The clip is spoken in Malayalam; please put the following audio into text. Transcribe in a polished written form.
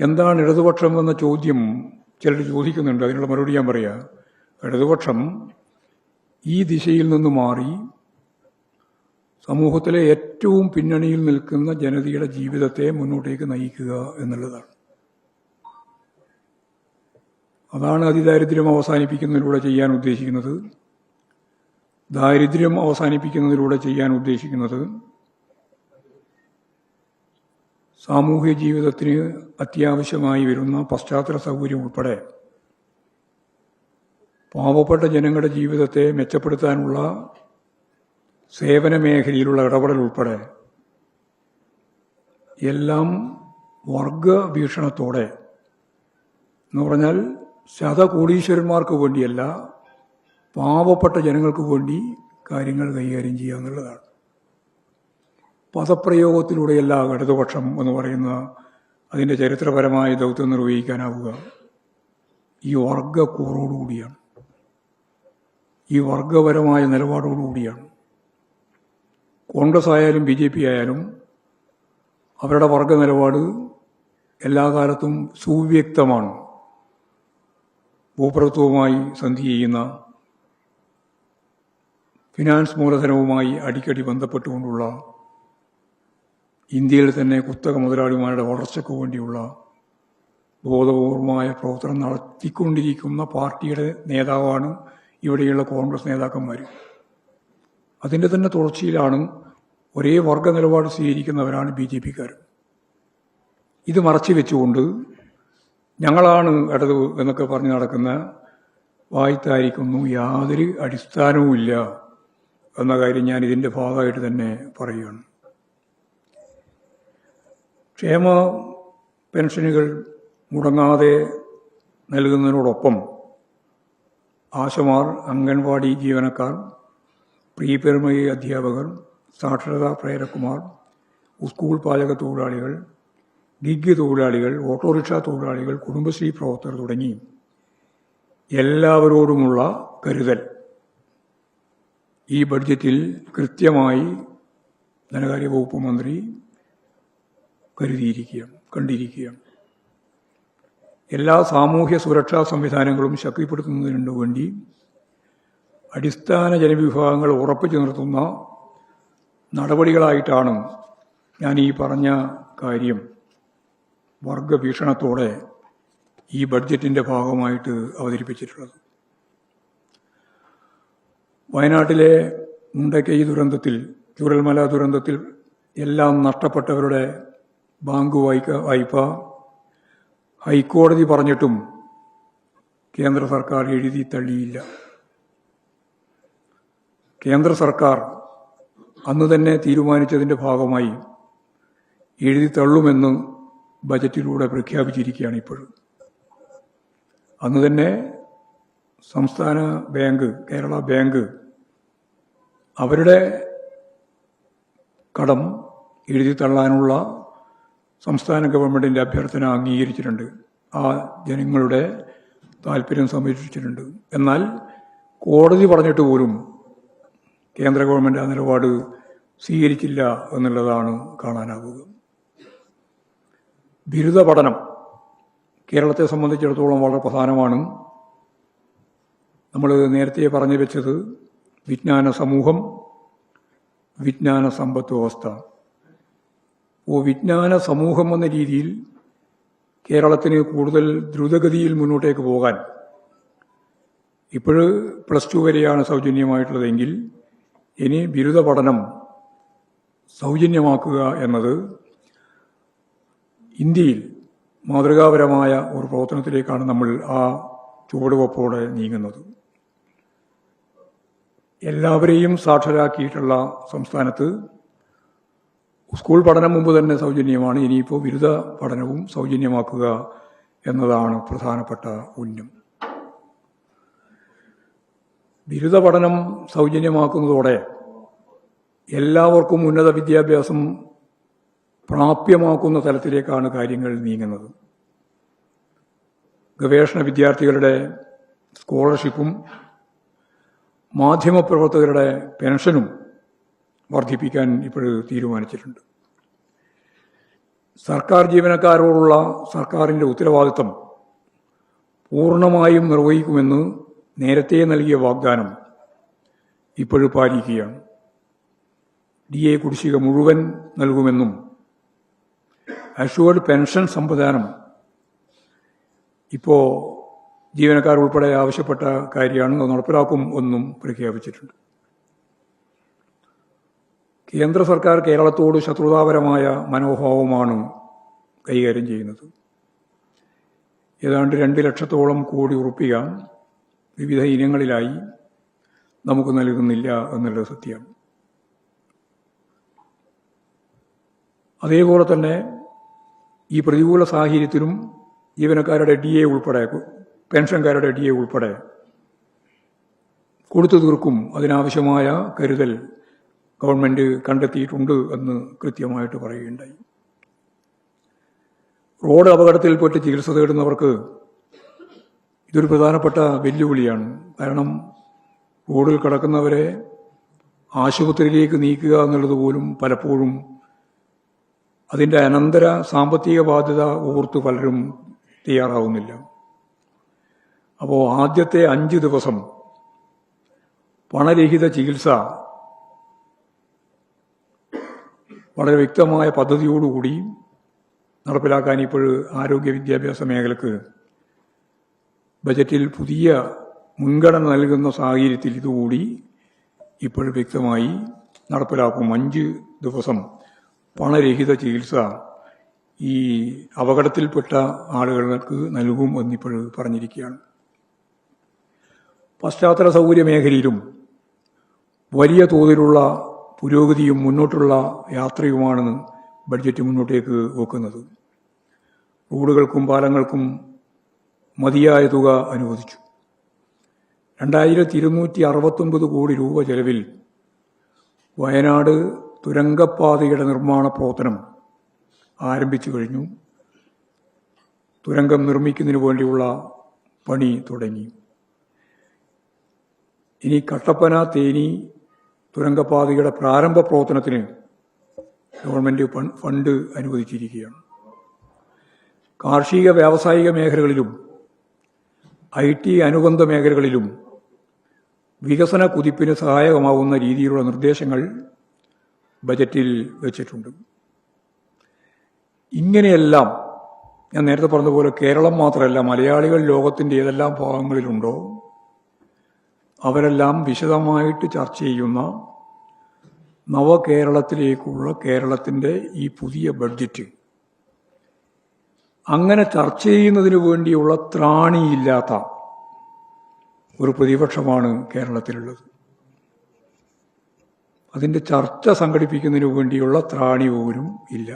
എന്താണ് ഇടതുപക്ഷം എന്ന ചോദ്യം ചിലർ ചോദിക്കുന്നുണ്ട്. അതിനുള്ള മറുപടി ഞാൻ പറയാം. ഇടതുപക്ഷം ഈ ദിശയിൽ നിന്ന് മാറി സമൂഹത്തിലെ ഏറ്റവും പിന്നണിയിൽ നിൽക്കുന്ന ജനതയുടെ ജീവിതത്തെ മുന്നോട്ടേക്ക് നയിക്കുക എന്നുള്ളതാണ്. അതാണ് അതിദാരിദ്ര്യം അവസാനിപ്പിക്കുന്നതിലൂടെ ചെയ്യാൻ ഉദ്ദേശിക്കുന്നത്. ദാരിദ്ര്യം അവസാനിപ്പിക്കുന്നതിലൂടെ ചെയ്യാൻ ഉദ്ദേശിക്കുന്നത് സാമൂഹ്യ ജീവിതത്തിന് അത്യാവശ്യമായി വരുന്ന പശ്ചാത്തല സൗകര്യം ഉൾപ്പെടെ പാവപ്പെട്ട ജനങ്ങളുടെ ജീവിതത്തെ മെച്ചപ്പെടുത്താനുള്ള സേവന മേഖലയിലുള്ള ഇടപെടൽ ഉൾപ്പെടെ എല്ലാം വർഗവീക്ഷണത്തോടെ, എന്ന് പറഞ്ഞാൽ ശതകോടീശ്വരന്മാർക്ക് വേണ്ടിയല്ല, പാവപ്പെട്ട ജനങ്ങൾക്ക് വേണ്ടി കാര്യങ്ങൾ കൈകാര്യം ചെയ്യുക എന്നുള്ളതാണ്. പദപ്രയോഗത്തിലൂടെയല്ല ഇടതുപക്ഷം എന്ന് പറയുന്ന അതിൻ്റെ ചരിത്രപരമായ ദൗത്യം നിർവഹിക്കാനാവുക. ഈ വർഗക്കൂറോടുകൂടിയാണ്, ഈ വർഗപരമായ നിലപാടോടുകൂടിയാണ്. കോൺഗ്രസ് ആയാലും BJP ആയാലും അവരുടെ വർഗ നിലപാട് എല്ലാ കാലത്തും സുവ്യക്തമാണ്. ഭൂപ്രഭുത്വവുമായി സന്ധി ചെയ്യുന്ന, ഫിനാൻസ് മൂലധനവുമായി അടിക്കടി ബന്ധപ്പെട്ടുകൊണ്ടുള്ള, ഇന്ത്യയിൽ തന്നെ കുത്തക മുതലാളിമാരുടെ വളർച്ചയ്ക്ക് വേണ്ടിയുള്ള ബോധപൂർവമായ പ്രവർത്തനം നടത്തിക്കൊണ്ടിരിക്കുന്ന പാർട്ടിയുടെ നേതാവാണ് ഇവിടെയുള്ള കോൺഗ്രസ് നേതാക്കന്മാർ. അതിൻ്റെ തന്നെ തുടർച്ചയിലാണ് ഒരേ വർഗ നിലപാട് സ്വീകരിക്കുന്നവരാണ് BJP-ക്കാർ. ഇത് മറച്ചു വെച്ചുകൊണ്ട് ഞങ്ങളാണ് ഇടത് എന്നൊക്കെ പറഞ്ഞ് നടക്കുന്ന വായ്ത്താരിക്കൊന്നും യാതൊരു അടിസ്ഥാനവുമില്ല എന്ന കാര്യം ഞാൻ ഇതിൻ്റെ ഭാഗമായിട്ട് തന്നെ പറയുകയാണ്. ക്ഷേമ പെൻഷനുകൾ മുടങ്ങാതെ നൽകുന്നതിനോടൊപ്പം ആശമാർ, അംഗൻവാടി ജീവനക്കാർ, പ്രീ പ്രൈമറി അധ്യാപകർ, സാക്ഷരതാ പ്രേരകുമാർ, സ്കൂൾ പാചക തൊഴിലാളികൾ, ഗിഗ് തൊഴിലാളികൾ, ഓട്ടോറിക്ഷ തൊഴിലാളികൾ, കുടുംബശ്രീ പ്രവർത്തകർ തുടങ്ങി എല്ലാവരോടുമുള്ള കരുതൽ ഈ ബഡ്ജറ്റിൽ കൃത്യമായി ധനകാര്യ വകുപ്പ് മന്ത്രി കണ്ടിരിക്കുകയാണ്. എല്ലാ സാമൂഹ്യ സുരക്ഷാ സംവിധാനങ്ങളും ശക്തിപ്പെടുത്തുന്നതിനു വേണ്ടി അടിസ്ഥാന ജനവിഭാഗങ്ങൾ ഉറപ്പിച്ചു നിർത്തുന്ന നടപടികളായിട്ടാണ് ഞാൻ ഈ പറഞ്ഞ കാര്യം വർഗവീക്ഷണത്തോടെ ഈ ബഡ്ജറ്റിൻ്റെ ഭാഗമായിട്ട് അവതരിപ്പിച്ചിട്ടുള്ളത്. വയനാട്ടിലെ മുണ്ടക്കൈ ദുരന്തത്തിൽ, ചൂരൽമല ദുരന്തത്തിൽ എല്ലാം നഷ്ടപ്പെട്ടവരുടെ ബാങ്ക് വായ്പ ഹൈക്കോടതി പറഞ്ഞിട്ടും കേന്ദ്ര സർക്കാർ എഴുതി തള്ളിയില്ല. കേന്ദ്ര സർക്കാർ അന്ന് തന്നെ തീരുമാനിച്ചതിൻ്റെ ഭാഗമായി എഴുതി തള്ളുമെന്ന് ബജറ്റിലൂടെ പ്രഖ്യാപിച്ചിരിക്കുകയാണ് ഇപ്പോഴും. അന്ന് തന്നെ സംസ്ഥാന ബാങ്ക്, കേരള ബാങ്ക്, അവരുടെ കടം എഴുതി തള്ളാനുള്ള സംസ്ഥാന ഗവൺമെൻറ്റിൻ്റെ അഭ്യർത്ഥന അംഗീകരിച്ചിട്ടുണ്ട്. ആ ജനങ്ങളുടെ താല്പര്യം സംരക്ഷിച്ചിട്ടുണ്ട്. എന്നാൽ കോടതി പറഞ്ഞിട്ട് പോലും കേന്ദ്ര ഗവൺമെൻറ് ആ നിലപാട് സ്വീകരിച്ചില്ല എന്നുള്ളതാണ് കാണാനാവുക. ബിരുദ പഠനം കേരളത്തെ സംബന്ധിച്ചിടത്തോളം വളരെ പ്രധാനമാണ്. നമ്മൾ നേരത്തെ പറഞ്ഞു വെച്ചത് വിജ്ഞാന സമൂഹം, വിജ്ഞാന സമ്പദ് വ്യവസ്ഥ. വിജ്ഞാന സമൂഹം എന്ന രീതിയിൽ കേരളത്തിന് കൂടുതൽ ദ്രുതഗതിയിൽ മുന്നോട്ടേക്ക് പോകാൻ ഇപ്പോഴ് +2 വരെയാണ് സൗജന്യമായിട്ടുള്ളതെങ്കിൽ ഇനി ബിരുദ പഠനം സൗജന്യമാക്കുക എന്നത് ഇന്ത്യയിൽ മാതൃകാപരമായ ഒരു പ്രവർത്തനത്തിലേക്കാണ് നമ്മൾ ആ ചുവടുവെപ്പോടെ നീങ്ങുന്നത്. എല്ലാവരെയും സാക്ഷരരാക്കിയിട്ടുള്ള സംസ്ഥാനത്ത് സ്കൂൾ പഠനം മുമ്പ് തന്നെ സൗജന്യമാണ്. ഇനിയിപ്പോൾ ബിരുദ പഠനവും സൗജന്യമാക്കുക എന്നതാണ് പ്രധാനപ്പെട്ട ഉന്നം. ബിരുദ പഠനം സൗജന്യമാക്കുന്നതോടെ എല്ലാവർക്കും ഉന്നത വിദ്യാഭ്യാസം പ്രാപ്യമാക്കുന്ന തലത്തിലേക്കാണ് കാര്യങ്ങൾ നീങ്ങുന്നത്. ഗവേഷണ വിദ്യാർത്ഥികളുടെ സ്കോളർഷിപ്പും മാധ്യമപ്രവർത്തകരുടെ പെൻഷനും വർദ്ധിപ്പിക്കാൻ ഇപ്പോൾ തീരുമാനിച്ചിട്ടുണ്ട്. സർക്കാർ ജീവനക്കാരോടുള്ള സർക്കാരിൻ്റെ ഉത്തരവാദിത്തം പൂർണ്ണമായും നിർവഹിക്കുമെന്ന് നേരത്തെ നൽകിയ വാഗ്ദാനം ഇപ്പോഴും പാലിക്കുകയാണ്. DA കുടിശ്ശിക മുഴുവൻ നൽകുമെന്നും അഷ്വേർഡ് പെൻഷൻ സംവിധാനം ഇപ്പോൾ ജീവനക്കാർ ഉൾപ്പെടെ ആവശ്യപ്പെട്ട കാര്യമാണ്, അത് നടപ്പിലാക്കും എന്നും പ്രഖ്യാപിച്ചിട്ടുണ്ട്. കേന്ദ്ര സർക്കാർ കേരളത്തോട് ശത്രുതാപരമായ മനോഭാവമാണ് കൈകാര്യം ചെയ്യുന്നത്. ഏതാണ്ട് 2 ലക്ഷത്തോളം കോടി ഉറുപ്പിക വിവിധ ഇനങ്ങളിലായി നമുക്ക് നൽകുന്നില്ല എന്നുള്ളത് സത്യമാണ്. അതേപോലെ തന്നെ ഈ പ്രതികൂല സാഹചര്യത്തിലും ജീവനക്കാരുടെ DA ഉൾപ്പെടെ, പെൻഷൻകാരുടെ DA ഉൾപ്പെടെ കൊടുത്തു തീർക്കും. അതിനാവശ്യമായ കരുതൽ ഗവൺമെന്റ് കണ്ടെത്തിയിട്ടുണ്ട് എന്ന് കൃത്യമായിട്ട് പറയുകയുണ്ടായി. റോഡ് അപകടത്തിൽപ്പെട്ട് ചികിത്സ തേടുന്നവർക്ക് ഇതൊരു പ്രധാനപ്പെട്ട വെല്ലുവിളിയാണ്. കാരണം റോഡിൽ കിടക്കുന്നവരെ ആശുപത്രിയിലേക്ക് നീക്കുക എന്നുള്ളത് പോലും പലപ്പോഴും അതിൻ്റെ അനന്തര സാമ്പത്തിക ബാധ്യത ഓർത്ത് പലരും തയ്യാറാവുന്നില്ല. അപ്പോൾ ആദ്യത്തെ 5 ദിവസം പണരഹിത ചികിത്സ വളരെ വ്യക്തമായ പദ്ധതിയോടുകൂടി നടപ്പിലാക്കാൻ ഇപ്പോൾ ആരോഗ്യ വിദ്യാഭ്യാസ മേഖലക്ക് ബജറ്റിൽ പുതിയ മുൻഗണന നൽകുന്ന സാഹചര്യത്തിൽ ഇതുകൂടി ഇപ്പോൾ വ്യക്തമായി നടപ്പിലാക്കും. 5 ദിവസം പണരഹിത ചികിത്സ ഈ അപകടത്തിൽപ്പെട്ട ആളുകൾക്ക് നൽകും എന്നിപ്പോൾ പറഞ്ഞിരിക്കുകയാണ്. പശ്ചാത്തല സൗകര്യ മേഖലയിലും വലിയ തോതിലുള്ള പുരോഗതിയും മുന്നോട്ടുള്ള യാത്രയുമാണ് ബഡ്ജറ്റ് മുന്നോട്ടേക്ക് വെക്കുന്നത്. റോഡുകൾക്കും പാലങ്ങൾക്കും മതിയായ തുക അനുവദിച്ചു. 2269 കോടി രൂപ ചെലവിൽ വയനാട് തുരങ്കപ്പാതയുടെ നിർമ്മാണ പ്രവർത്തനം ആരംഭിച്ചു കഴിഞ്ഞു. തുരങ്കം നിർമ്മിക്കുന്നതിന് വേണ്ടിയുള്ള പണി തുടങ്ങി. ഇനി കട്ടപ്പന തേനി തുരങ്കപ്പാതയുടെ പ്രാരംഭ പ്രവർത്തനത്തിന് ഗവൺമെന്റ് ഫണ്ട് അനുവദിച്ചിരിക്കുകയാണ്. കാർഷിക വ്യാവസായിക മേഖലകളിലും IT അനുബന്ധ മേഖലകളിലും വികസന കുതിപ്പിന് സഹായകമാകുന്ന രീതിയിലുള്ള നിർദ്ദേശങ്ങൾ ബജറ്റിൽ വെച്ചിട്ടുണ്ട്. ഇങ്ങനെയെല്ലാം ഞാൻ നേരത്തെ പറഞ്ഞതുപോലെ കേരളം മാത്രമല്ല, മലയാളികൾ ലോകത്തിൻ്റെ ഏതെല്ലാം ഭാഗങ്ങളിലുണ്ടോ അവരെല്ലാം വിശദമായിട്ട് ചർച്ച ചെയ്യുന്ന നവകേരളത്തിലേക്കുള്ള കേരളത്തിൻ്റെ ഈ പുതിയ ബഡ്ജറ്റ് അങ്ങനെ ചർച്ച ചെയ്യുന്നതിന് വേണ്ടിയുള്ള ത്രാണിയില്ലാത്ത ഒരു പ്രതിപക്ഷമാണ് കേരളത്തിലുള്ളത്. അതിൻ്റെ ചർച്ച സംഘടിപ്പിക്കുന്നതിന് വേണ്ടിയുള്ള ത്രാണി പോലും ഇല്ല.